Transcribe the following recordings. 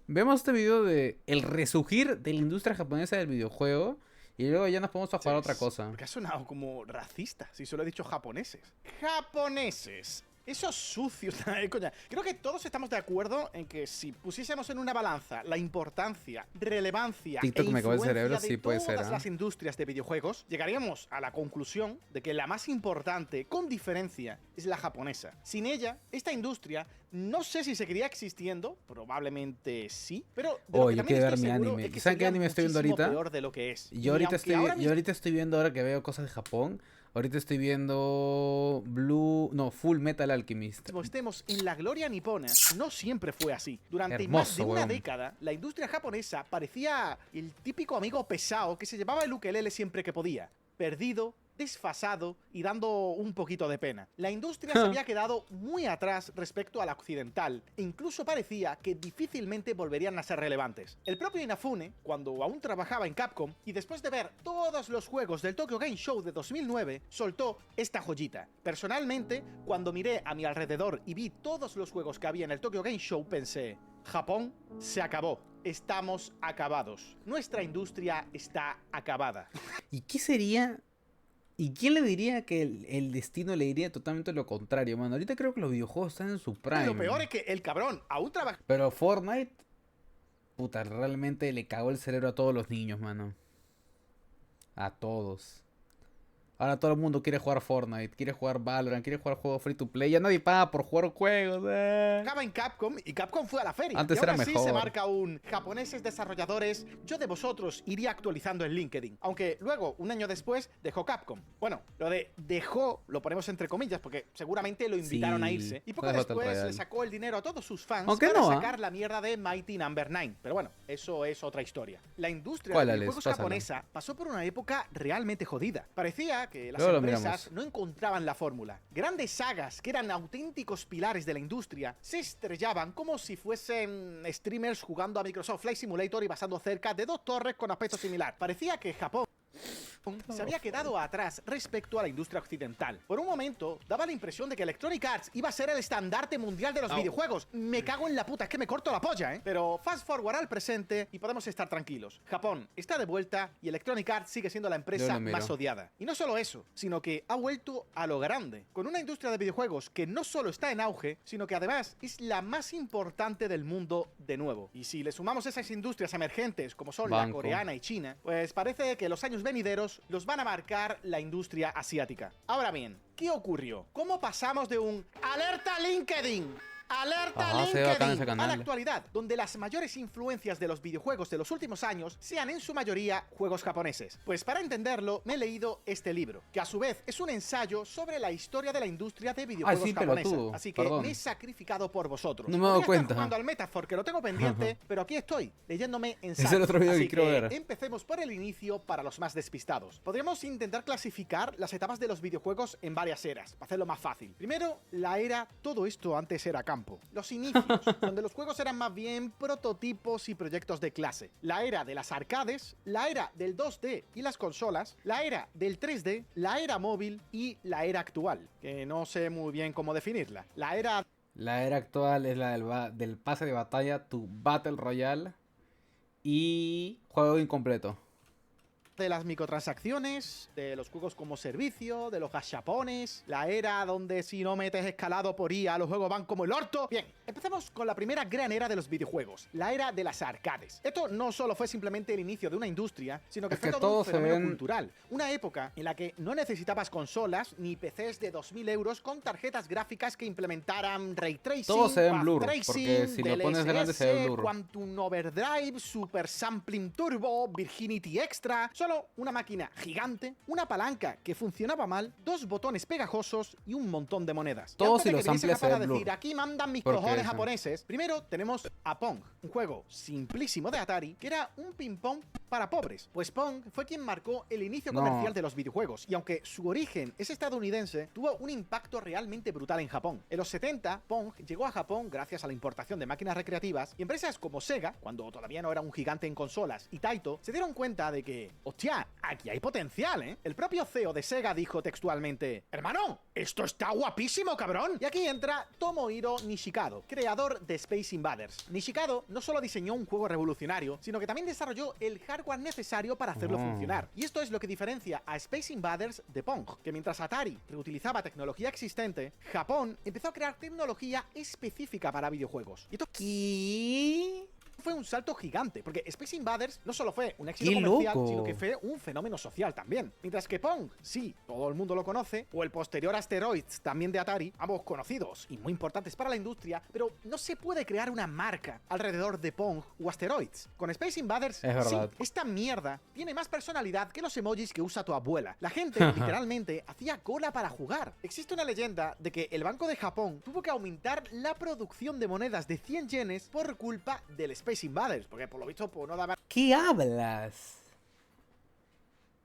Vemos este video de el resurgir de la industria japonesa del videojuego y luego ya nos podemos a jugar a otra cosa. Porque ha sonado como racista, si solo he dicho japoneses. ¡Japoneses! Esos sucios, coña. Creo que todos estamos de acuerdo en que si pusiésemos en una balanza la importancia, relevancia TikTok e me acabó el influencia cerebro, de sí puede ser, todas las industrias de videojuegos, llegaríamos a la conclusión de que la más importante, con diferencia, es la japonesa. Sin ella, esta industria no sé si seguiría existiendo, probablemente sí, pero de lo que yo también quiero ver estoy mi seguro anime. es que ¿Saben qué sería anime estoy viendo muchísimo ahorita? peor de lo que es. Yo ahorita Y aunque yo ahorita estoy viendo, ahora que veo cosas de Japón, ahorita estoy viendo Full Metal Alchemist. estemos en la gloria nipona, no siempre fue así. Durante Hermoso, más de una weón. década, la industria japonesa parecía el típico amigo pesado que se llevaba el ukelele siempre que podía. Perdido, desfasado y dando un poquito de pena. La industria se había quedado muy atrás respecto a la occidental e incluso parecía que difícilmente volverían a ser relevantes. El propio Inafune, cuando aún trabajaba en Capcom y después de ver todos los juegos del Tokyo Game Show de 2009, soltó esta joyita. Personalmente, cuando miré a mi alrededor y vi todos los juegos que había en el Tokyo Game Show, pensé: Japón se acabó. Estamos acabados. Nuestra industria está acabada. ¿Y qué sería? ¿Y quién le diría que el destino le diría totalmente lo contrario, mano? Ahorita creo que los videojuegos están en su prime. Lo peor es que el cabrón aún trabaja. Pero Fortnite, puta, realmente le cagó el cerebro a todos los niños, mano. A todos. Ahora todo el mundo quiere jugar Fortnite, quiere jugar Valorant, quiere jugar juegos free to play. Ya nadie paga por jugar juegos. Acaba en Capcom y Capcom fue a la feria. Antes y ahora era sí mejor. se marca un japoneses desarrolladores. Yo de vosotros iría actualizando en LinkedIn. Aunque luego, un año después, dejó Capcom. Bueno, lo de dejó lo ponemos entre comillas porque seguramente lo invitaron a irse. Y poco fue Battle después Royale. le sacó el dinero a todos sus fans Aunque para no, sacar la mierda de Mighty Number 9. Pero bueno, eso es otra historia. La industria ¿Cuál, de Alex? videojuegos Pásala. japonesa pasó por una época realmente jodida. Parecía que las Luego lo empresas miramos. no encontraban la fórmula. Grandes sagas que eran auténticos pilares de la industria se estrellaban como si fuesen streamers jugando a Microsoft Flight Simulator y pasando cerca de dos torres con aspecto similar. Parecía que Japón se había quedado atrás respecto a la industria occidental. Por un momento, daba la impresión de que Electronic Arts iba a ser el estandarte mundial de los videojuegos. Me cago en la puta, es que me corto la polla, ¿eh? Pero fast forward al presente y podemos estar tranquilos. Japón está de vuelta y Electronic Arts sigue siendo la empresa Yo lo miro. más odiada. Y no solo eso, sino que ha vuelto a lo grande, con una industria de videojuegos que no solo está en auge, sino que además es la más importante del mundo de nuevo. Y si le sumamos esas industrias emergentes como son la Banco. coreana y China, pues parece que los años venideros los van a marcar la industria asiática. Ahora bien, ¿qué ocurrió? ¿Cómo pasamos de un ¡Alerta LinkedIn! ¡Alerta Ajá, se ve bacán ese LinkedIn! A canal. la actualidad, donde las mayores influencias de los videojuegos de los últimos años sean en su mayoría juegos japoneses. Pues para entenderlo, me he leído este libro, que a su vez es un ensayo sobre la historia de la industria de videojuegos sí, japonesa. pelotudo. Así que Perdón. me he sacrificado por vosotros. No me he dado Podría estar cuenta. jugando al Metaphor, que lo tengo pendiente, pero aquí estoy, leyéndome ensayos. Es el otro video Así que quiero ver. empecemos por el inicio para los más despistados. Podríamos intentar clasificar las etapas de los videojuegos en varias eras, para hacerlo más fácil. Primero, la era todo esto antes era campo. Los inicios, donde los juegos eran más bien prototipos y proyectos de clase. La era de las arcades, la era del 2D y las consolas, la era del 3D, la era móvil y la era actual, que no sé muy bien cómo definirla. La era La era actual es la del pase de batalla, tu Battle Royale y juego incompleto. de las microtransacciones, de los juegos como servicio, de los gachapones, la era donde si no metes escalado por IA los juegos van como el orto. Bien, empecemos con la primera gran era de los videojuegos, la era de las arcades. Esto no solo fue simplemente el inicio de una industria, sino que Es fue que todo un todos se fenómeno ven- cultural. Una época en la que no necesitabas consolas ni PCs de 2000 euros con tarjetas gráficas que implementaran Ray Tracing, Todo se ve en Path blur, Tracing, porque si lo pones grande se ve DLSS, blur. Quantum Overdrive, Super Sampling Turbo, Virginity Extra. Solo una máquina gigante, una palanca que funcionaba mal, dos botones pegajosos y un montón de monedas. Y Todo antes si de que los viniese amplias se Japón ve a blur. decir, aquí mandan mis Porque cojones eso. japoneses. Primero tenemos a Pong, un juego simplísimo de Atari que era un ping-pong para pobres. Pues Pong fue quien marcó el inicio No. comercial de los videojuegos y aunque su origen es estadounidense, tuvo un impacto realmente brutal en Japón. En los 70, Pong llegó a Japón gracias a la importación de máquinas recreativas y empresas como Sega, cuando todavía no era un gigante en consolas, y Taito, se dieron cuenta de que o hostia, aquí hay potencial, ¿eh? El propio CEO de Sega dijo textualmente: hermano, esto está guapísimo, cabrón. Y aquí entra Tomohiro Nishikado, creador de Space Invaders. Nishikado no solo diseñó un juego revolucionario, sino que también desarrolló el hardware necesario para hacerlo funcionar. Y esto es lo que diferencia a Space Invaders de Pong, que mientras Atari reutilizaba tecnología existente, Japón empezó a crear tecnología específica para videojuegos. Y esto fue un salto gigante, porque Space Invaders no solo fue un éxito comercial, sino que fue un fenómeno social también. Mientras que Pong, sí, todo el mundo lo conoce, o el posterior Asteroids, también de Atari, ambos conocidos y muy importantes para la industria, pero no se puede crear una marca alrededor de Pong o Asteroids. Con Space Invaders, sí, esta mierda tiene más personalidad que los emojis que usa tu abuela. La gente, literalmente, hacía cola para jugar. Existe una leyenda de que el Banco de Japón tuvo que aumentar la producción de monedas de 100 yenes por culpa del Space Invaders, porque por lo visto pues, no daba... ¿Qué hablas?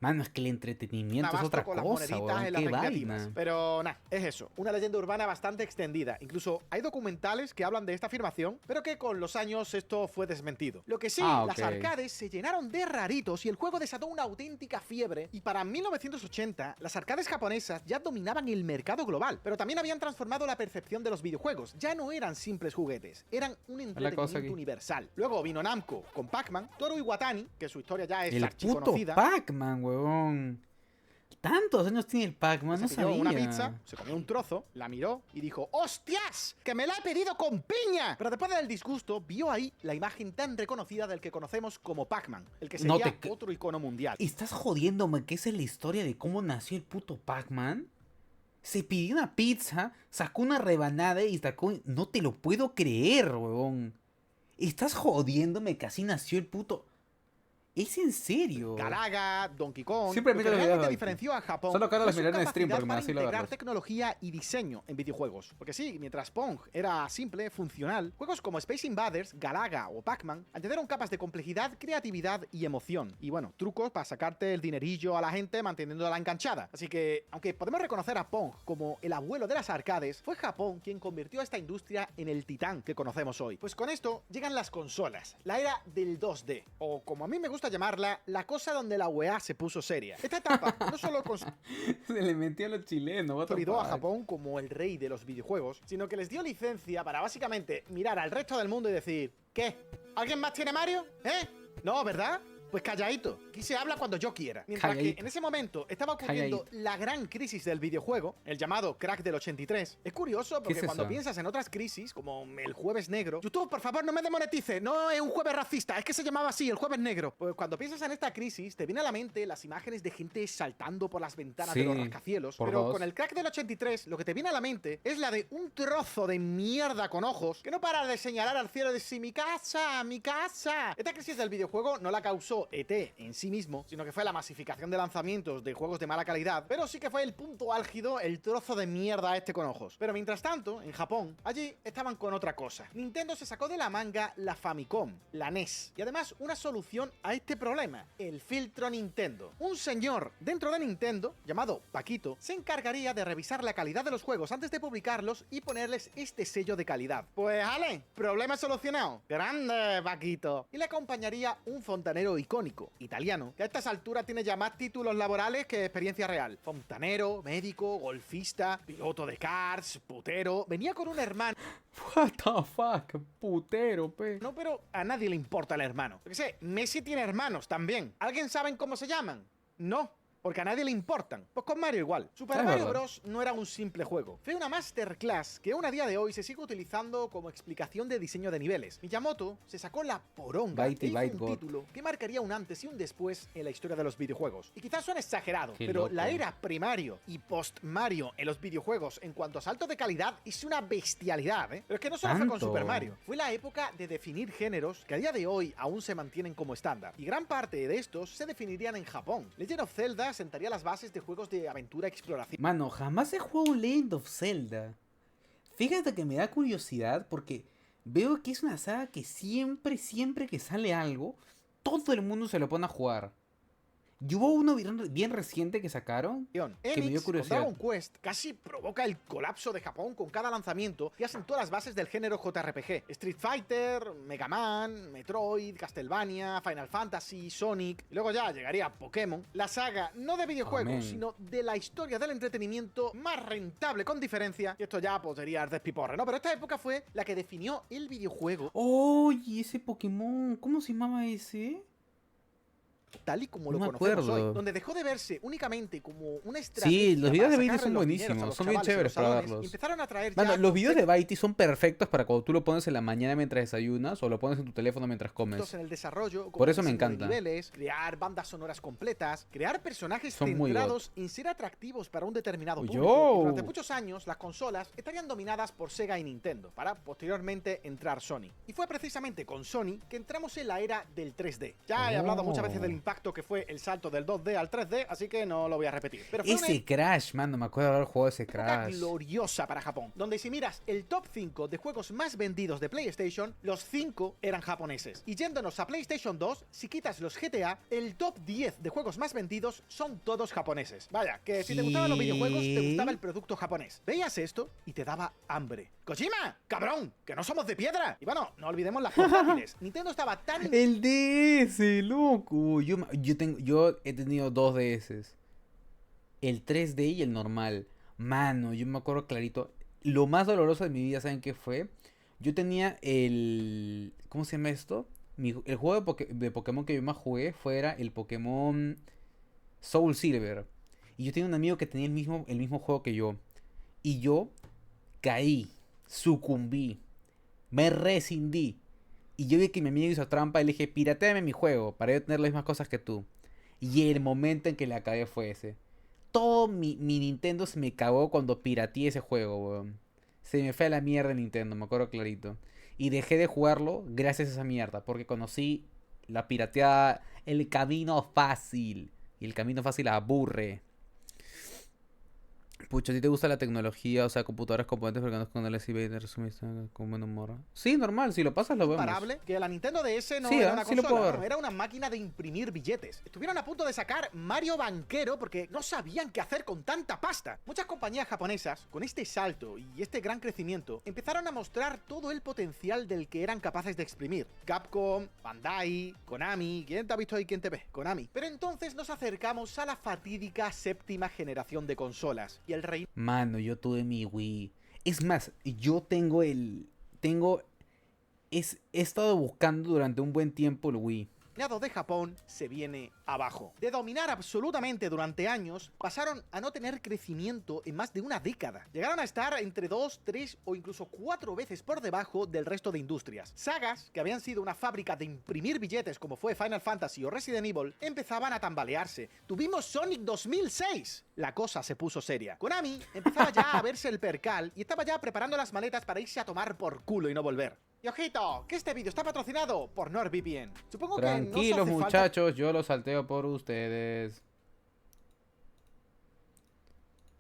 Mano, es que el entretenimiento es otra cosa, weón. Qué vaina. Pero nada, es eso. Una leyenda urbana bastante extendida. Incluso hay documentales que hablan de esta afirmación, pero que con los años esto fue desmentido. Lo que sí, las arcades se llenaron de raritos y el juego desató una auténtica fiebre. Y para 1980, las arcades japonesas ya dominaban el mercado global, pero también habían transformado la percepción de los videojuegos. Ya no eran simples juguetes, eran un entretenimiento universal. Luego vino Namco con Pac-Man, Toru Iwatani, que su historia ya es archiconocida. El puto Pac-Man, weón. Tantos años tiene el Pac-Man, no sabía. Una pizza, se comió un trozo, la miró y dijo: ¡hostias! ¡Que me la he pedido con piña! Pero después del disgusto, vio ahí la imagen tan reconocida del que conocemos como Pac-Man, el que sería otro icono mundial. ¿Estás jodiéndome que esa es la historia de cómo nació el puto Pac-Man? Se pidió una pizza, sacó una rebanada y sacó... No te lo puedo creer, weón. ¿Estás jodiéndome que así nació el puto...? ¿Es en serio? Galaga, Donkey Kong. Siempre lo que realmente diferenció a Japón solo acá los miran en stream porque me para integrar tecnología y diseño en videojuegos. Porque sí, mientras Pong era simple, funcional, juegos como Space Invaders, Galaga o Pac-Man añadieron capas de complejidad, creatividad y emoción. Y bueno, trucos para sacarte el dinerillo a la gente manteniéndola enganchada. Así que, aunque podemos reconocer a Pong como el abuelo de las arcades, fue Japón quien convirtió a esta industria en el titán que conocemos hoy. Pues con esto llegan las consolas, la era del 2D, o como a mí me gusta llamarla, la cosa donde la UEA se puso seria. Esta etapa no solo se le metió a los chilenos, consolidó a Japón como el rey de los videojuegos, sino que les dio licencia para básicamente mirar al resto del mundo y decir: ¿qué? ¿Alguien más tiene Mario? ¿Eh? No, ¿verdad? Pues calladito. Aquí se habla cuando yo quiera. Mientras que en ese momento estaba ocurriendo la gran crisis del videojuego, el llamado crack del 83. Es curioso porque cuando piensas en otras crisis, como el Jueves Negro... YouTube, por favor, no me demonetice. No es un jueves racista, es que se llamaba así, el Jueves Negro. Pues cuando piensas en esta crisis, te viene a la mente las imágenes de gente saltando por las ventanas de los rascacielos. Pero con el crack del 83, lo que te viene a la mente es la de un trozo de mierda con ojos que no para de señalar al cielo y decir: ¡mi casa! ¡Mi casa! Esta crisis del videojuego no la causó ET en sí mismo, sino que fue la masificación de lanzamientos de juegos de mala calidad, pero sí que fue el punto álgido, el trozo de mierda este con ojos. Pero mientras tanto, en Japón, allí estaban con otra cosa. Nintendo se sacó de la manga la Famicom, la NES, y además una solución a este problema: el filtro Nintendo. Un señor dentro de Nintendo, llamado Paquito, se encargaría de revisar la calidad de los juegos antes de publicarlos y ponerles este sello de calidad. Pues ale, problema solucionado. Grande, Paquito. Y le acompañaría un fontanero icónico, italiano, que a estas alturas tiene ya más títulos laborales que experiencia real. Fontanero, médico, golfista, piloto de karts, putero. Venía con un hermano. What the fuck, putero, pe. No, pero a nadie le importa el hermano. Yo qué sé, Messi tiene hermanos también. ¿Alguien sabe cómo se llaman? No. Porque a nadie le importan. Pues con Mario igual. Super Mario Bros. No era un simple juego. Fue una masterclass que aún a día de hoy se sigue utilizando como explicación de diseño de niveles. Miyamoto se sacó la poronga e hizo un título que marcaría un antes y un después en la historia de los videojuegos. Y quizás suene exagerado, pero la era pre-Mario y post-Mario en los videojuegos en cuanto a salto de calidad es una bestialidad, ¿eh? Pero es que no solo fue con Super Mario. Fue la época de definir géneros que a día de hoy aún se mantienen como estándar. Y gran parte de estos se definirían en Japón. Legend of Zelda sentaría las bases de juegos de aventura e exploración. Mano, jamás he jugado Legend of Zelda. Fíjate que me da curiosidad porque veo que es una saga que siempre que sale algo, todo el mundo se lo pone a jugar. Y hubo uno bien reciente que sacaron que me dio Enix, con curiosidad. Dragon Quest, casi provoca el colapso de Japón con cada lanzamiento y hacen todas las bases del género JRPG. Street Fighter, Mega Man, Metroid, Castlevania, Final Fantasy, Sonic. Y luego ya llegaría Pokémon. La saga, no de videojuegos, Amén. sino de la historia del entretenimiento más rentable con diferencia. Y esto ya pues sería el despiporre, ¿no? Pero esta época fue la que definió el videojuego Oye, ese Pokémon, ¿cómo se llamaba ese? tal y como No lo me conocemos acuerdo. hoy, donde dejó de verse únicamente como una estrategia. Sí, los videos de para Baity sacarle son los dineros a buenísimos, los son bien chavales en chéveres los para salones, verlos. y empezaron a traer Mano, ya los videos de Baity son perfectos para cuando tú lo pones en la mañana mientras desayunas o lo pones en tu teléfono mientras comes. en el desarrollo, como Por eso me diseño de encanta. niveles, crear bandas sonoras completas, crear personajes Son muy centrados en ser atractivos para un determinado Uy, público. yo. Y durante muchos años, las consolas estarían dominadas por Sega y Nintendo, para posteriormente entrar Sony. Y fue precisamente con Sony que entramos en la era del 3D. Ya he hablado muchas veces del impacto que fue el salto del 2D al 3D, así que no lo voy a repetir. Pero fue una Ese Crash, mano, me acuerdo de haber jugado ese época Crash. gloriosa para Japón, donde si miras el top 5 de juegos más vendidos de PlayStation, los 5 eran japoneses. Y yéndonos a PlayStation 2, si quitas los GTA, el top 10 de juegos más vendidos son todos japoneses. Vaya, que si te gustaban los videojuegos, te gustaba el producto japonés. Veías esto y te daba hambre. ¡Kojima! ¡Cabrón! ¡Que no somos de piedra! Y bueno, no olvidemos las portátiles. Nintendo estaba tan... El DS, loco. Yo he tenido dos DS. El 3D y el normal. Mano, yo me acuerdo clarito. Lo más doloroso de mi vida, ¿saben qué fue? Yo tenía el... ¿Cómo se llama esto? El juego de Pokémon que yo más jugué fuera el Pokémon Soul Silver. Y yo tenía un amigo que tenía el mismo juego que yo. Y yo caí, sucumbí, me rescindí. Y yo vi que mi amigo hizo trampa y le dije, pirateame mi juego para yo tener las mismas cosas que tú. Y el momento en que le acabé fue ese. Todo mi Nintendo se me cagó cuando pirateé ese juego, weón. Se me fue a la mierda Nintendo, me acuerdo clarito. Y dejé de jugarlo gracias a esa mierda, porque conocí la pirateada, el camino fácil. Y el camino fácil aburre. Pucha, ¿a ti te gusta la tecnología? O sea, computadoras, componentes, porque no con el SIB de resumista con buen humor. Sí, normal, si lo pasas lo vemos. Comparable que la Nintendo DS no Sí, era una sí lo puedo consola, ver. no, era una máquina de imprimir billetes. Estuvieron a punto de sacar Mario Banquero porque no sabían qué hacer con tanta pasta. Muchas compañías japonesas, con este salto y este gran crecimiento, empezaron a mostrar todo el potencial del que eran capaces de exprimir. Capcom, Bandai, Konami, ¿quién te ha visto ahí? ¿Quién te ve? Konami. Pero entonces nos acercamos a la fatídica séptima generación de consolas y el rey Mano, yo tuve mi Wii. Es más, yo tengo el... He estado buscando durante un buen tiempo el Wii. de Japón se viene abajo. De dominar absolutamente durante años, pasaron a no tener crecimiento en más de una década. Llegaron a estar entre 2, 3 o incluso 4 veces por debajo del resto de industrias. Sagas, que habían sido una fábrica de imprimir billetes como fue Final Fantasy o Resident Evil, empezaban a tambalearse. Tuvimos Sonic 2006. La cosa se puso seria. Konami empezaba ya a verse el percal y estaba ya preparando las maletas para irse a tomar por culo y no volver. Y ojito, que este vídeo está patrocinado por NordVPN. Supongo que Tranquilos, no os hace falta... muchachos, yo lo salteo por ustedes.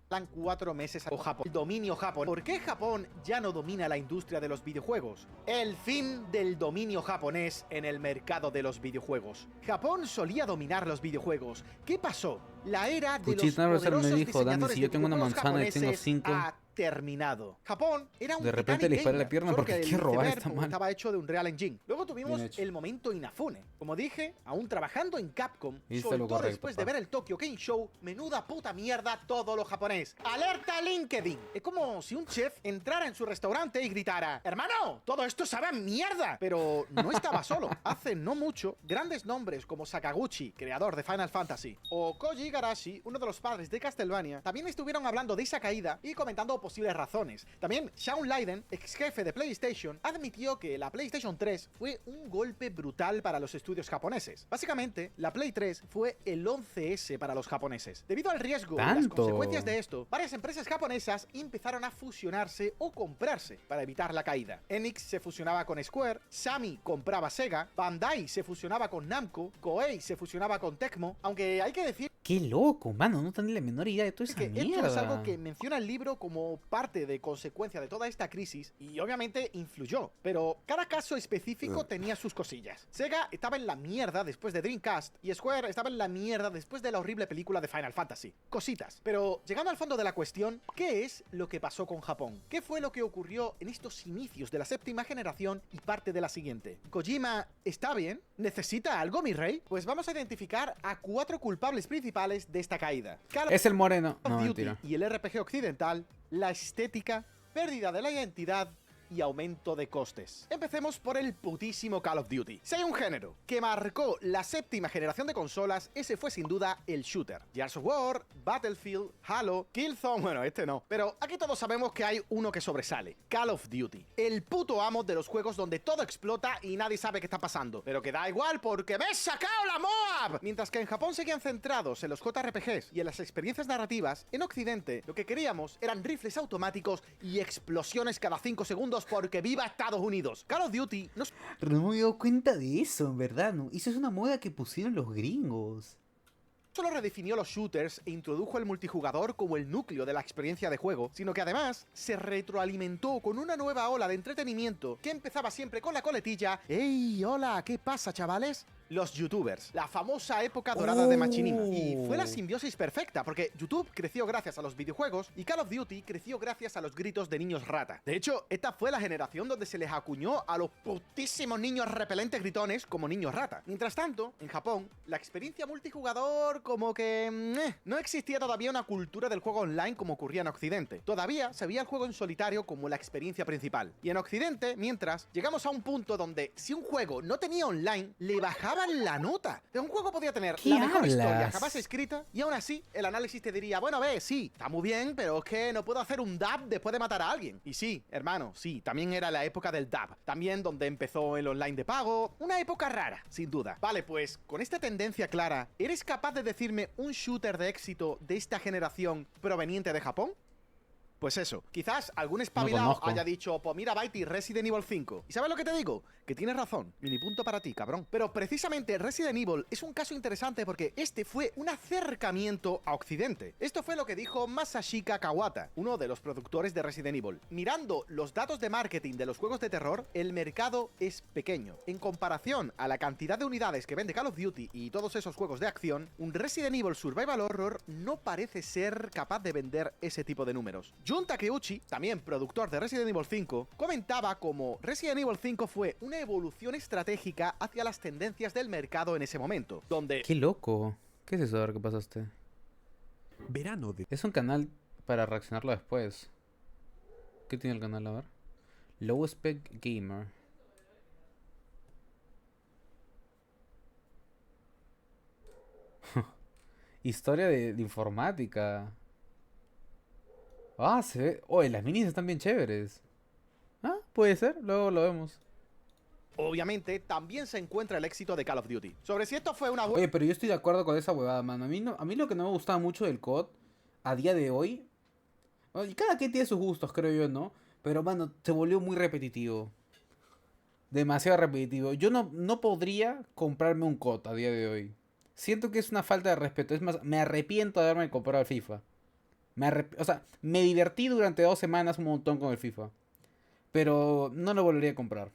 Plan 4 meses a Japón. El dominio Japón. ¿Por qué Japón ya no domina la industria de los videojuegos? El fin del dominio japonés en el mercado de los videojuegos. Japón solía dominar los videojuegos. ¿Qué pasó? La era de Puchita, los Russell me poderosos dijo, Dani, diseñadores si de yo tengo una videojuegos manzana y tengo japoneses 5. ha terminado. Japón era un De repente Titanic le disparé la Gamer, pierna solo porque que el quiero robar iceberg, esta como mano. estaba hecho de Unreal Engine. Luego tuvimos Bien hecho. el momento Inafune. Como dije, aún trabajando en Capcom, Hiciste lo soltó correcto, después de pa. ver el Tokyo Game Show, menuda puta mierda todo lo japonés. ¡Alerta LinkedIn! Es como si un chef entrara en su restaurante y gritara: ¡Hermano! ¡Todo esto sabe a mierda! Pero no estaba solo. Hace no mucho, grandes nombres como Sakaguchi, creador de Final Fantasy, o Koji Igarashi, uno de los padres de Castlevania, también estuvieron hablando de esa caída y comentando posibles razones. También Shawn Layden, ex jefe de PlayStation, admitió que la PlayStation 3 fue un golpe brutal para los estudios japoneses. Básicamente, la Play 3 fue el 11S para los japoneses. Debido al riesgo y las ¿Tanto? consecuencias de esto, varias empresas japonesas empezaron a fusionarse o comprarse para evitar la caída. Enix se fusionaba con Square, Samy compraba Sega, Bandai se fusionaba con Namco, Koei se fusionaba con Tecmo, aunque hay que decir Qué loco, mano. No tenía la menor idea de toda Es esa que esto es algo mierda. que menciona el libro como parte de consecuencia de toda esta crisis y obviamente influyó, pero cada caso específico tenía sus cosillas. Sega estaba en la mierda después de Dreamcast y Square estaba en la mierda después de la horrible película de Final Fantasy. Cositas. Pero llegando al fondo de la cuestión, ¿qué es lo que pasó con Japón? ¿Qué fue lo que ocurrió en estos inicios de la séptima generación y parte de la siguiente? ¿Kojima está bien? ¿Necesita algo, mi rey? Pues vamos a identificar a 4 culpables principales de esta caída. Es el moreno. Call No, of Duty mentira. y el RPG occidental, la estética, pérdida de la identidad y aumento de costes. Empecemos por el putísimo Call of Duty. Si hay un género que marcó la séptima generación de consolas, ese fue sin duda el shooter. Gears of War, Battlefield, Halo, Killzone, bueno, este no. Pero aquí todos sabemos que hay uno que sobresale. Call of Duty. El puto amo de los juegos donde todo explota y nadie sabe qué está pasando. Pero que da igual porque me he sacado la MOAB. Mientras que en Japón seguían centrados en los JRPGs y en las experiencias narrativas, en Occidente lo que queríamos eran rifles automáticos y explosiones cada 5 segundos porque viva Estados Unidos. Call of Duty no Pero no me he dado cuenta de eso, en verdad. ¿No? Eso es una moda que pusieron los gringos. solo redefinió los shooters e introdujo el multijugador como el núcleo de la experiencia de juego, sino que además se retroalimentó con una nueva ola de entretenimiento que empezaba siempre con la coletilla ¡Ey, hola! ¿Qué pasa, chavales? Los youtubers, la famosa época dorada de Machinima. Y fue la simbiosis perfecta, porque YouTube creció gracias a los videojuegos y Call of Duty creció gracias a los gritos de niños rata. De hecho, esta fue la generación donde se les acuñó a los putísimos niños repelentes gritones como niños rata. Mientras tanto, en Japón, la experiencia multijugador como que... no existía todavía una cultura del juego online como ocurría en Occidente. Todavía se veía el juego en solitario como la experiencia principal. Y en Occidente, mientras, llegamos a un punto donde si un juego no tenía online, le bajaban la nota. Un juego podía tener ¿Qué la mejor historia hablas? jamás escrita y aún así el análisis te diría, bueno, ve, sí, está muy bien, pero es que no puedo hacer un dab después de matar a alguien. Y sí, hermano, sí, también era la época del dab. También donde empezó el online de pago. Una época rara, sin duda. Vale, pues con esta tendencia clara, ¿eres capaz de decirme un shooter de éxito de esta generación proveniente de Japón? Pues eso, quizás algún espabilado conozco. haya dicho, pues mira, Baiti, Resident Evil 5. ¿Y sabes lo que te digo? Que tienes razón. Mini punto para ti, cabrón. Pero precisamente Resident Evil es un caso interesante porque este fue un acercamiento a Occidente. Esto fue lo que dijo Masashika Kawata, uno de los productores de Resident Evil. Mirando los datos de marketing de los juegos de terror, el mercado es pequeño. En comparación a la cantidad de unidades que vende Call of Duty y todos esos juegos de acción, un Resident Evil Survival Horror no parece ser capaz de vender ese tipo de números. Jun Takeuchi, también productor de Resident Evil 5, comentaba como Resident Evil 5 fue una evolución estratégica hacia las tendencias del mercado en ese momento, donde... Qué loco. ¿Qué es eso? A ver qué pasaste. Verano de Es un canal para reaccionarlo después. ¿Qué tiene el canal? A ver. Low Spec Gamer. Historia de informática. Ah, se ve. Oye, las minis están bien chéveres. Ah, puede ser. Luego lo vemos. Obviamente, también se encuentra el éxito de Call of Duty. Sobre si esto fue una Oye, pero yo estoy de acuerdo con esa huevada, mano. A mí lo que no me gustaba mucho del COD a día de hoy. Y cada quien tiene sus gustos, creo yo, ¿no? Pero, mano, se volvió muy repetitivo. Demasiado repetitivo. Yo no podría comprarme un COD a día de hoy. Siento que es una falta de respeto. Es más, me arrepiento de haberme comprado el FIFA. O sea, me divertí durante 2 semanas un montón con el FIFA. Pero no lo volvería a comprar.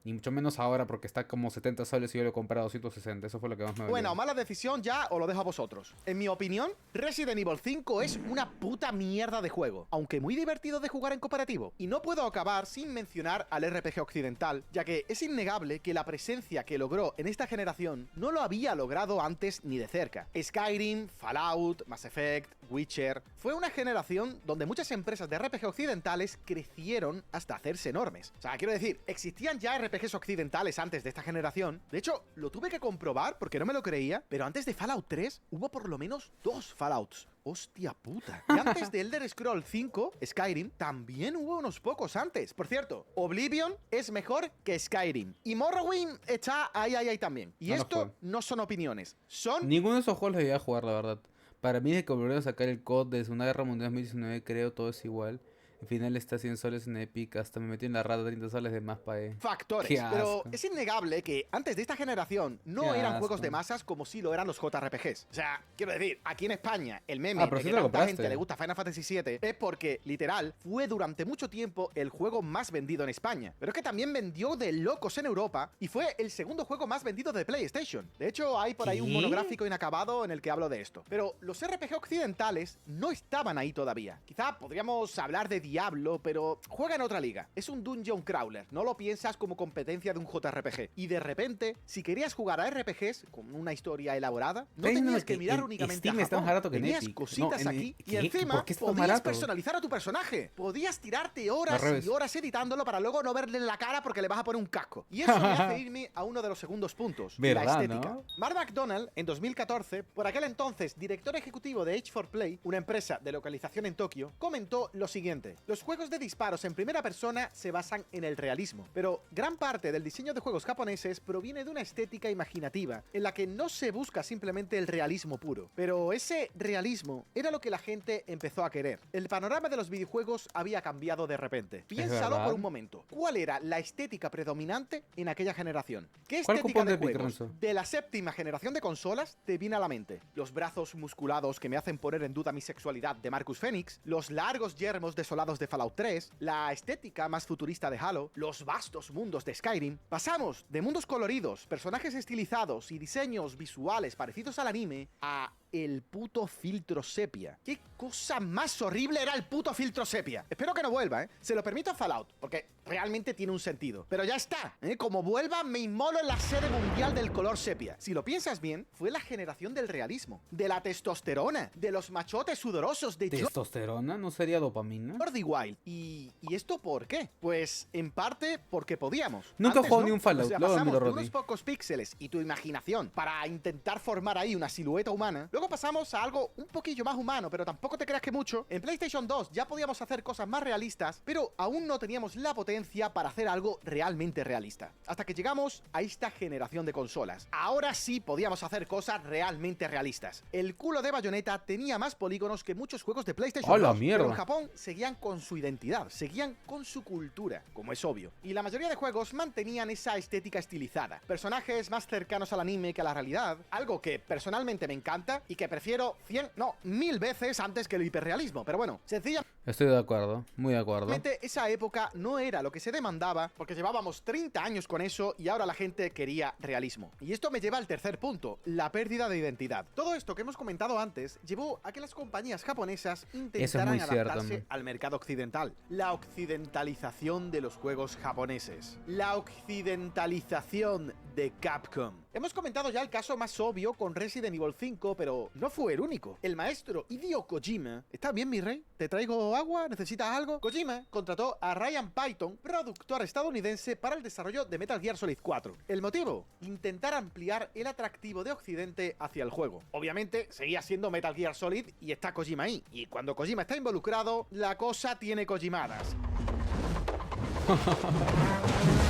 Ni mucho menos ahora porque está como 70 soles y yo lo he comprado a 260. Eso fue lo que más me dolió. buena o mala decisión ya os lo dejo a vosotros. En mi opinión, Resident Evil 5 es una puta mierda de juego, aunque muy divertido de jugar en cooperativo. Y no puedo acabar sin mencionar al RPG occidental, ya que es innegable que la presencia que logró en esta generación no lo había logrado antes ni de cerca. Skyrim, Fallout, Mass Effect, Witcher... Fue una generación donde muchas empresas de RPG occidentales crecieron hasta hacerse enormes. O sea, quiero decir, existían ya RPGs occidentales antes de esta generación. De hecho, lo tuve que comprobar porque no me lo creía, pero antes de Fallout 3 hubo por lo menos 2 Fallouts. ¡Hostia puta! Y antes de Elder Scrolls 5, Skyrim, también hubo unos pocos antes. Por cierto, Oblivion es mejor que Skyrim. Y Morrowind está ahí también. Y No lo esto juego. no son opiniones, son... Ninguno de esos juegos los llegué a jugar, la verdad. Para mí, desde que volvieron a sacar el COD de Segunda Guerra Mundial 2019, creo todo es igual. Al final está 100 soles en Epic. Hasta me metí en la rata 30 soles de más pagué. Factores. Qué Pero asco. es innegable que antes de esta generación no Qué eran asco. juegos de masas como sí lo eran los JRPGs. O sea, quiero decir, aquí en España, el meme Pero de sí que te lo tanta compraste. gente le gusta Final Fantasy VII es porque, literal, fue durante mucho tiempo el juego más vendido en España. Pero es que también vendió de locos en Europa y fue el segundo juego más vendido de PlayStation. De hecho, hay por ahí un ¿Qué? monográfico inacabado en el que hablo de esto. Pero los RPG occidentales no estaban ahí todavía. Quizá podríamos hablar de Diablo, pero juega en otra liga. Es un dungeon crawler, no lo piensas como competencia de un JRPG. Y de repente, si querías jugar a RPGs con una historia elaborada, no Está diciendo tenías que que mirar en únicamente Steam a está más Japón. barato que en Tenías Epic. cositas No, en- aquí y ¿qué? encima ¿Por qué está tan podías barato? personalizar a tu personaje. Podías tirarte horas Al revés. y horas editándolo para luego no verle la cara porque le vas a poner un casco. Y eso me hace irme a uno de los segundos puntos, la ¿Verdad, estética. no? Mark McDonald, en 2014, por aquel entonces director ejecutivo de H4Play, una empresa de localización en Tokio, comentó lo siguiente: los juegos de disparos en primera persona se basan en el realismo, pero gran parte del diseño de juegos japoneses proviene de una estética imaginativa, en la que no se busca simplemente el realismo puro, pero ese realismo era lo que la gente empezó a querer. El panorama de los videojuegos había cambiado de repente. Piénsalo verdad. por un momento. ¿Cuál era la estética predominante en aquella generación? ¿Qué ¿Cuál estética cupón de de Epic, juegos Renzo? de la séptima generación de consolas te viene a la mente? Los brazos musculados que me hacen poner en duda mi sexualidad de Marcus Phoenix, los largos yermos desolados de Fallout 3, la estética más futurista de Halo, los vastos mundos de Skyrim. Pasamos de mundos coloridos, personajes estilizados y diseños visuales parecidos al anime a el puto filtro sepia. ¿Qué cosa más horrible era el puto filtro sepia? Espero que no vuelva, ¿eh? Se lo permito a Fallout, porque realmente tiene un sentido. Pero ya está, ¿eh? Como vuelva, me inmolo en la sede mundial del color sepia. Si lo piensas bien, fue la generación del realismo, de la testosterona, de los machotes sudorosos de ¿Testosterona? ¿No sería dopamina? Jordi Wild. ¿Y esto por qué? Pues en parte porque podíamos. Nunca he Antes jugado no. ni un Fallout, O sea, luego pasamos miro de Rodri. unos pocos píxeles y tu imaginación para intentar formar ahí una silueta humana. Luego pasamos a algo un poquillo más humano, pero tampoco te creas que mucho. En PlayStation 2 ya podíamos hacer cosas más realistas, pero aún no teníamos la potencia para hacer algo realmente realista. Hasta que llegamos a esta generación de consolas. Ahora sí podíamos hacer cosas realmente realistas. El culo de Bayonetta tenía más polígonos que muchos juegos de PlayStation ¡A la 2, mierda! pero en Japón seguían con su identidad, seguían con su cultura, como es obvio. Y la mayoría de juegos mantenían esa estética estilizada. Personajes más cercanos al anime que a la realidad, algo que personalmente me encanta y que prefiero 100, no, 1000 veces antes que el hiperrealismo. Pero bueno, sencillamente Estoy de acuerdo, muy de acuerdo. esa época no era lo que se demandaba, porque llevábamos 30 años con eso y ahora la gente quería realismo. Y esto me lleva al tercer punto, la pérdida de identidad. Todo esto que hemos comentado antes llevó a que las compañías japonesas intentaran muy cierto, adaptarse man. al mercado occidental. La occidentalización de los juegos japoneses. La occidentalización de Capcom. Hemos comentado ya el caso más obvio con Resident Evil 5, pero no fue el único. El maestro Hideo Kojima... ¿Está bien, mi rey? ¿Te traigo agua? ¿Necesitas algo? Kojima contrató a Ryan Python, productor estadounidense, para el desarrollo de Metal Gear Solid 4. ¿El motivo? Intentar ampliar el atractivo de Occidente hacia el juego. Obviamente, seguía siendo Metal Gear Solid y está Kojima ahí. Y cuando Kojima está involucrado, la cosa tiene Kojimadas.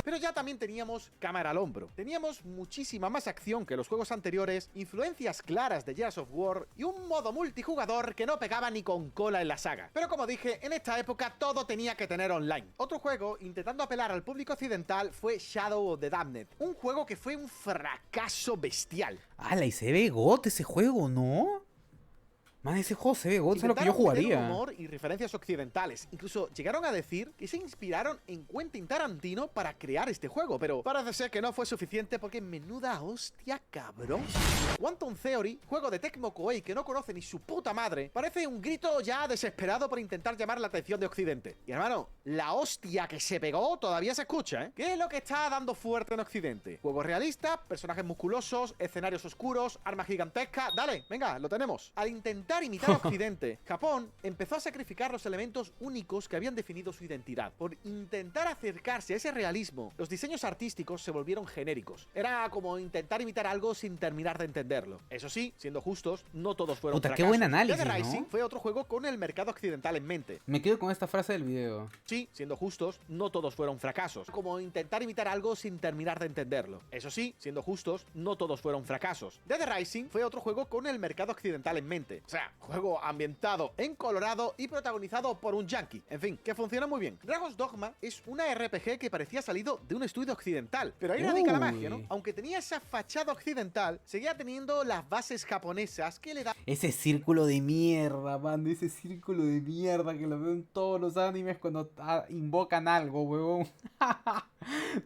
Pero ya también teníamos cámara al hombro. Teníamos muchísima más acción que los juegos anteriores, influencias claras de Gears of War y un modo multijugador que no pegaba ni con cola en la saga. Pero como dije, en esta época todo tenía que tener online. Otro juego intentando apelar al público occidental fue Shadow of the Damned, un juego que fue un fracaso bestial. ¡Hala! Y se ve got ese juego, ¿no? Man, ese juego se ve got, es lo que yo Intentaron meter jugaría. humor y referencias occidentales. Incluso llegaron a decir que se inspiraron en Quentin Tarantino para crear este juego, pero parece ser que no fue suficiente porque menuda hostia, cabrón. Quantum Theory, juego de Tecmo Koei que no conoce ni su puta madre, parece un grito ya desesperado por intentar llamar la atención de Occidente. Y hermano, la hostia que se pegó todavía se escucha, ¿eh? ¿Qué es lo que está dando fuerte en Occidente? Juegos realistas, personajes musculosos, escenarios oscuros, armas gigantescas. Dale, venga, lo tenemos. Al intentar imitar a Occidente, Japón empezó a sacrificar los elementos únicos que habían definido su identidad. Por intentar acercarse a ese realismo, los diseños artísticos se volvieron genéricos. Era como intentar imitar algo sin terminar de entenderlo. Eso sí, siendo justos, no todos fueron Puta, qué fracasos. buen análisis, Dead ¿no? Rising fue otro juego con el mercado occidental en mente. Me quedo con esta frase del video. Sí, siendo justos, no todos fueron fracasos. Como intentar imitar algo sin terminar de entenderlo. Eso sí, siendo justos, no todos fueron fracasos. Dead Rising fue otro juego con el mercado occidental en mente. O sea, Vaya, juego ambientado en Colorado y protagonizado por un yankee. En fin, que funciona muy bien. Dragon's Dogma es una RPG que parecía salido de un estudio occidental, pero ahí radica la magia, ¿no? Aunque tenía esa fachada occidental, seguía teniendo las bases japonesas que le dan Ese círculo de mierda, man, ese círculo de mierda que lo veo en todos los animes cuando invocan algo, huevón.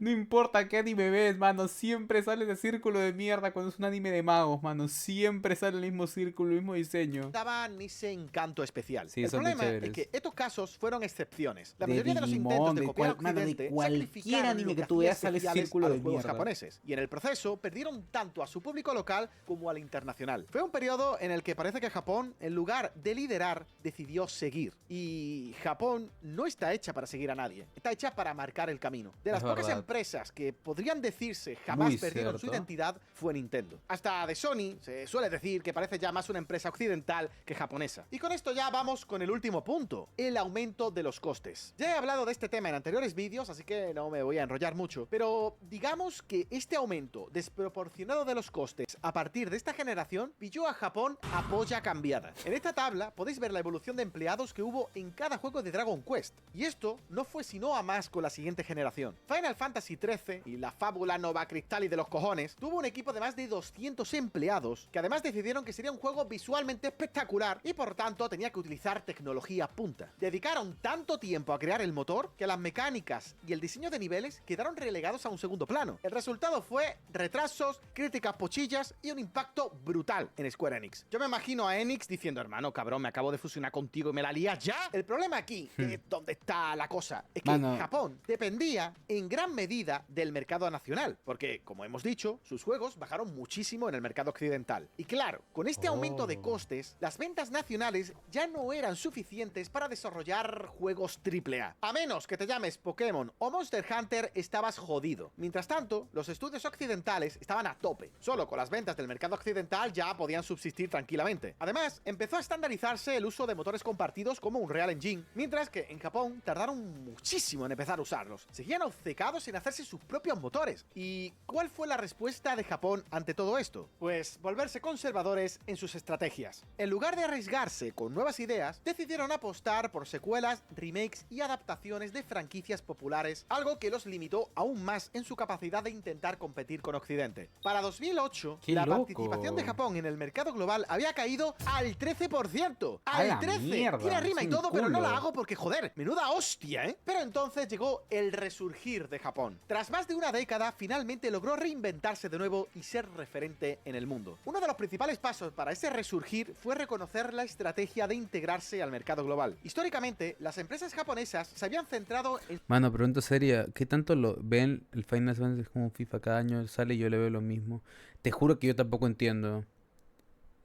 No importa qué anime ves, mano, siempre sale ese círculo de mierda cuando es un anime de magos, mano. Siempre sale el mismo círculo, el mismo diseño. daban ese encanto especial. Sí, el son muy problema es chéveres. que estos casos fueron excepciones. La De mayoría de los Digimon, intentos de de copiar cual- mano, de Occidente cualquier sacrificaron anime lo que tú hacía veas sale especiales círculo a de los juegos mierda. japoneses. Y en el proceso perdieron tanto a su público local como al internacional. Fue un periodo en el que parece que Japón, en lugar de liderar, decidió seguir. Y Japón no está hecha para seguir a nadie. Está hecha para marcar el camino. De las Es pocas verdad. empresas que podrían decirse jamás Muy perdieron su cierto. identidad fue Nintendo. Hasta de Sony se suele decir que parece ya más una empresa occidental que japonesa. Y con esto ya vamos con el último punto, el aumento de los costes. Ya he hablado de este tema en anteriores vídeos, así que no me voy a enrollar mucho, pero digamos que este aumento desproporcionado de los costes a partir de esta generación pilló a Japón a polla cambiada. En esta tabla podéis ver la evolución de empleados que hubo en cada juego de Dragon Quest, y esto no fue sino a más con la siguiente generación. Final Fantasy XIII y la fábula Nova Crystal y de los cojones tuvo un equipo de más de 200 empleados que además decidieron que sería un juego visualmente espectacular y por tanto tenía que utilizar tecnología punta. Dedicaron tanto tiempo a crear el motor que las mecánicas y el diseño de niveles quedaron relegados a un segundo plano. El resultado fue retrasos, críticas pochillas y un impacto brutal en Square Enix. Yo me imagino a Enix diciendo, hermano, cabrón, me acabo de fusionar contigo y me la lías ya. El problema aquí, que es donde está la cosa, es que Mano. Japón dependía en gran medida del mercado nacional, porque, como hemos dicho, sus juegos bajaron muchísimo en el mercado occidental. Y claro, con este aumento de costes, las ventas nacionales ya no eran suficientes para desarrollar juegos AAA. A menos que te llames Pokémon o Monster Hunter, estabas jodido. Mientras tanto, los estudios occidentales estaban a tope. Solo con las ventas del mercado occidental ya podían subsistir tranquilamente. Además, empezó a estandarizarse el uso de motores compartidos como Unreal Engine, mientras que en Japón tardaron muchísimo en empezar a usarlos. Seguían obcecados en hacerse sus propios motores. ¿Y cuál fue la respuesta de Japón ante todo esto? Pues volverse conservadores en sus estrategias. En lugar de arriesgarse con nuevas ideas, decidieron apostar por secuelas, remakes y adaptaciones de franquicias populares, algo que los limitó aún más en su capacidad de intentar competir con Occidente. Para 2008, ¡Qué la loco! participación de Japón en el mercado global había caído al 13%. ¡A ¡Al la 13%! mierda! Tiene rima Es y un todo, pero no la culo. hago porque, joder, menuda hostia, ¿eh? Pero entonces llegó el resurgir de Japón. Tras más de una década, finalmente logró reinventarse de nuevo y ser referente en el mundo. Uno de los principales pasos para ese resurgir fue reconocer la estrategia de integrarse al mercado global. Históricamente, las empresas japonesas se habían centrado en Mano, pregunta seria, ¿qué tanto lo ven el Final Fantasy como FIFA? Cada año sale y yo le veo lo mismo. Te juro que yo tampoco entiendo.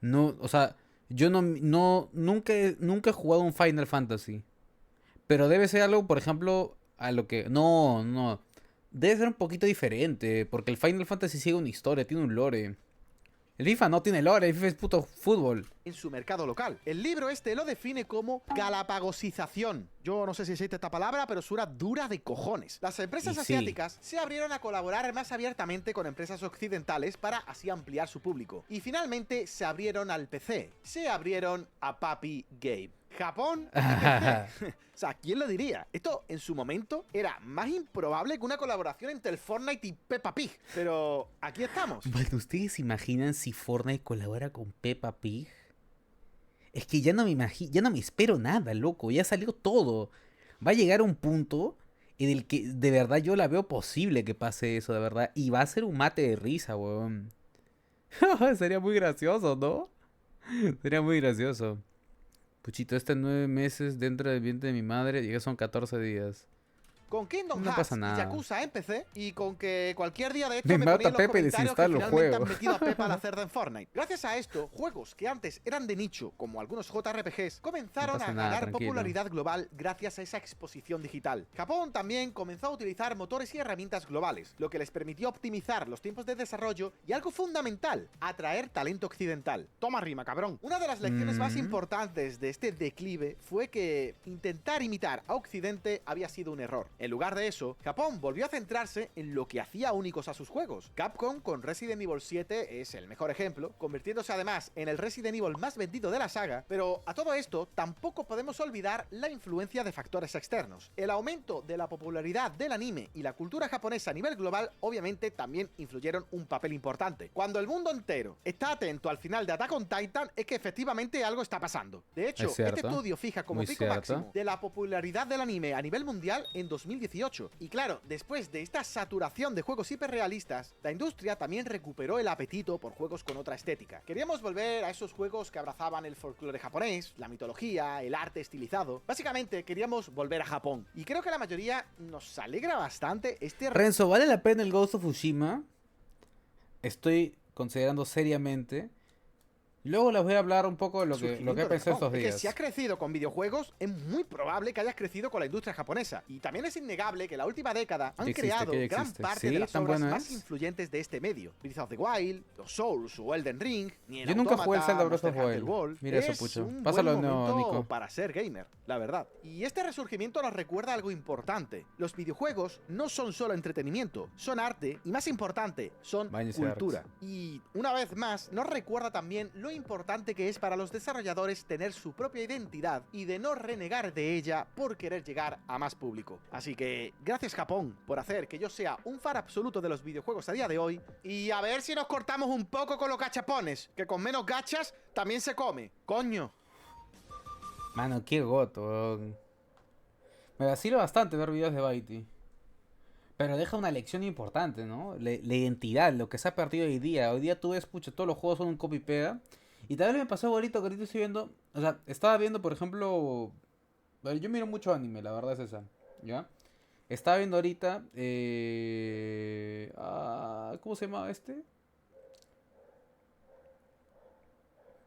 No, o sea, yo nunca he jugado un Final Fantasy. Pero debe ser algo, por ejemplo, a lo que... No. Debe ser un poquito diferente, porque el Final Fantasy sigue una historia, tiene un lore. El FIFA no tiene lore, el FIFA es puto fútbol. en su mercado local. El libro este lo define como galapagosización. Yo no sé si existe esta palabra, pero suena dura de cojones. Las empresas Y sí. asiáticas se abrieron a colaborar más abiertamente con empresas occidentales para así ampliar su público. Y finalmente se abrieron al PC. Se abrieron a Papi Gabe. Japón y PC. O sea, ¿quién lo diría? Esto en su momento era más improbable que una colaboración entre el Fortnite y Peppa Pig. Pero aquí estamos. Bueno, ¿ustedes se imaginan si Fortnite colabora con Peppa Pig? Es que ya no me imagino, ya no me espero nada, loco. Ya salió todo. Va a llegar un punto en el que de verdad yo la veo posible que pase eso, de verdad. Y va a ser un mate de risa, weón. Sería muy gracioso, ¿no? Sería muy gracioso. Puchito, 9 meses dentro del vientre de mi madre y ya son 14 días. Con Kingdom No Hearts pasa y nada. Yakuza en PC, y con que cualquier día de esto Me me mata ponía en los Pepe y comentarios que desinstalo el finalmente han juego. metido a Pepa a la cerda en Fortnite. Gracias a esto, juegos que antes eran de nicho, como algunos JRPGs, comenzaron No pasa a nada, ganar tranquilo. popularidad global gracias a esa exposición digital. Japón también comenzó a utilizar motores y herramientas globales, lo que les permitió optimizar los tiempos de desarrollo y algo fundamental, atraer talento occidental. Toma rima, cabrón. Una de las lecciones más importantes de este declive fue que intentar imitar a Occidente había sido un error. En lugar de eso, Japón volvió a centrarse en lo que hacía únicos a sus juegos. Capcom con Resident Evil 7 es el mejor ejemplo, convirtiéndose además en el Resident Evil más vendido de la saga, pero a todo esto tampoco podemos olvidar la influencia de factores externos. El aumento de la popularidad del anime y la cultura japonesa a nivel global obviamente también influyeron un papel importante. Cuando el mundo entero está atento al final de Attack on Titan es que efectivamente algo está pasando. De hecho, este estudio fija como pico máximo de la popularidad del anime a nivel mundial en 2018. Y claro, después de esta saturación de juegos hiperrealistas, la industria también recuperó el apetito por juegos con otra estética. Queríamos volver a esos juegos que abrazaban el folclore japonés, la mitología, el arte estilizado. Básicamente queríamos volver a Japón. Y creo que la mayoría nos alegra bastante este... Renzo, ¿vale la pena el Ghost of Tsushima? Estoy considerando seriamente. Luego les voy a hablar un poco de lo que he pensado estos días. Que si has crecido con videojuegos, es muy probable que hayas crecido con la industria japonesa. Y también es innegable que en la última década han creado gran parte de las obras más influyentes de este medio. Breath of the Wild, los Souls o Elden Ring, Yo nunca jugué el Zelda Breath of the Wild. Mira eso, pucho. Pásalo, Nico. Para ser gamer, la verdad. Y este resurgimiento nos recuerda algo importante. Los videojuegos no son solo entretenimiento, son arte y, más importante, son cultura. Y una vez más, nos recuerda también lo importante que es para los desarrolladores tener su propia identidad y de no renegar de ella por querer llegar a más público. Así que gracias Japón por hacer que yo sea un fan absoluto de los videojuegos a día de hoy, y a ver si nos cortamos un poco con los gachapones, que con menos gachas también se come, coño. Mano, qué goto. Me vacilo bastante ver videos de Baiti. Pero deja una lección importante, ¿no? La identidad, lo que se ha perdido hoy día. Hoy día tú ves, pucha, todos los juegos son un copy pega. Y también me pasó bonito que ahorita estoy viendo. O sea, estaba viendo, por ejemplo. Yo miro mucho anime, la verdad es esa. ¿Ya? Estaba viendo ahorita. ¿Cómo se llama este?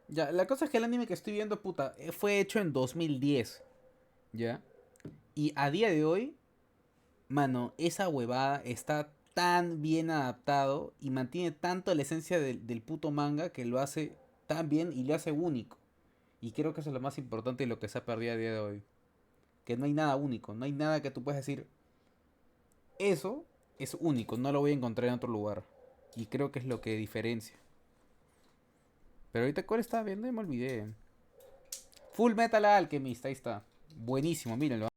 Ya, la cosa es que el anime que estoy viendo, puta, fue hecho en 2010. ¿Ya? Y a día de hoy, mano, esa huevada está tan bien adaptado y mantiene tanto la esencia del puto manga que lo hace tan bien y lo hace único. Y creo que eso es lo más importante y lo que se ha perdido a día de hoy. Que no hay nada único, no hay nada que tú puedas decir, eso es único, no lo voy a encontrar en otro lugar. Y creo que es lo que diferencia. Pero ahorita, ¿cuál estaba viendo? Me olvidé. Full Metal Alchemist, ahí está. Buenísimo, mírenlo.